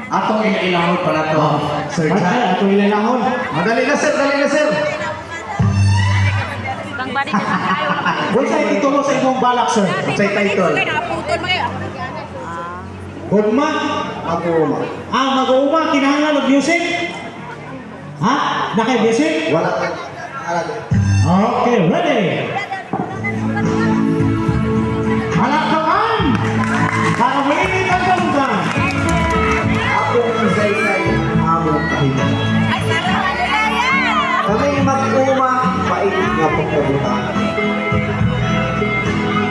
Atong ilahon pa na to. Sir, Atong ilalahon. Madali na sir, dali na sir. Bang balik na tayo. Kung sa'yo titulo sa imong balak, sir? Sa'y title. Hugma? Mag-uuma. Mag-uuma, kinahanglan ng music? Ha? Naka-music? Wala ka. Okay, ready? Palakpakan! Para mainit ang ganda! Akong isay-isay, among kahiga. Kami mag-uuma, paikot nga pagkabutan.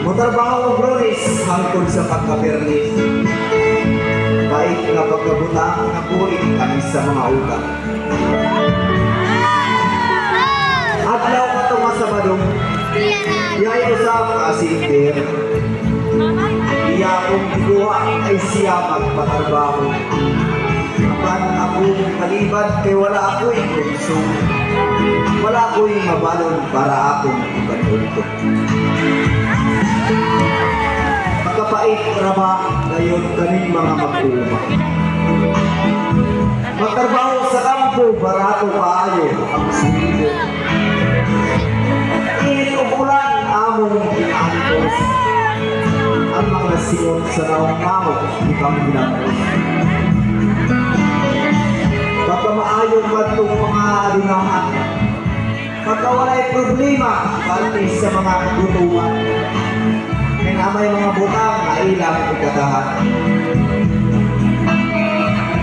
Motrabaho o bronis, hangtod sa pagkabernis. Paik nga pagkabutan, nakulit kami sa mga ugat. Adlaw ka tunga sa badong, iya'y usap kasindir. Iya akong gikuha ay siya magpatrabaho. Apan akong kalibad kay wala ako'y konsum. Wala ako'y mabalon para akong ibanulto. Magkapait raba ngayon kaning mga mag-uuma. Magtrabaho sa kampo barato paayo ang sulido. Init o ulan among ginantos. Ang mga singon sa naong-naong ibang ginantos. Baka maayong matong mga adinahan. Baka wala'y problema pati sa mga gutuman. Kaya na may mga butang na ilang ikatahan.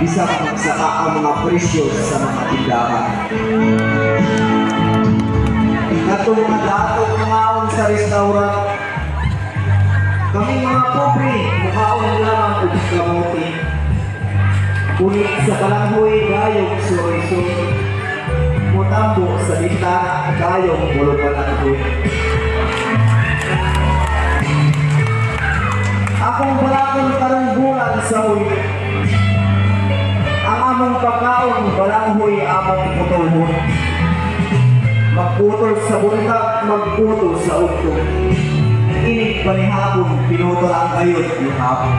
Bisa magsaka ang mga presyo sa mga tindahan. Katong mga datong nangaon sa restaurant. Kami mga pobre, mukhaon lamang o kamuti. Punit sa balanghoy, gayong suroy-suroy. Mutambo sa bintana, gayong bulupan at buhay. Akong balakon karong bulan sa uwi. Ang among pagkaon, balanghoy among putulhon. Magputol sa buntag, magputol sa utong. Inig panihapon, pinutol ang gayon ni hapon.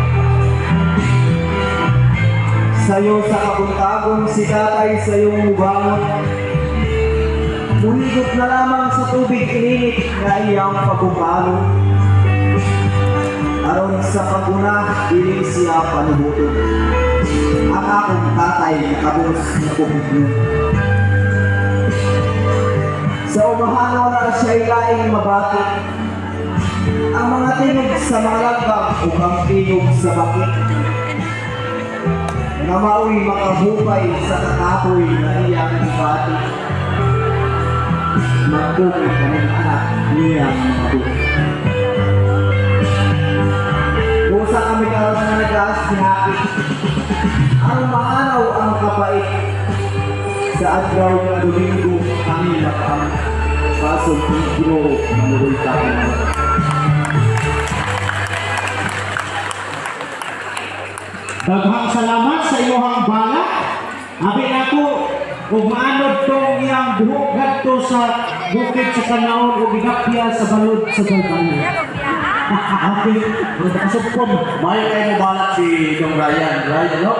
Sayo sa kapuntagon, si tatay sa iyong ubangon. Muligot na lamang sa tubig ininit na iyang pagpupalo. Aron sa paguna, iling siya panubuto. Ang akong tatay nakabos na pupugno. Sa umahano na siya'y laing mabati. Ang mga tinog sa mga lagbang upang tinog sa bakit. Na mao'y makahupay sa kakapoy na iyang ibati. Magkukoy kaming anak niyang mga buhay. Kung sa kami karoon na nag-aas sinakit, ang maanaw ang kapait. Sa adlaw na Domingo kami nakam. Pasong Ginoo manuroy tayo. Daghang salamat sa iyohang balak. Abi nako, kung maanod tong iyang buhok gadto sa bukid sa Kanaon o gigapya sa balod sa Galbanyo. Okay, kasupon. May kayo balak si Dong Ryan. Ryan, no?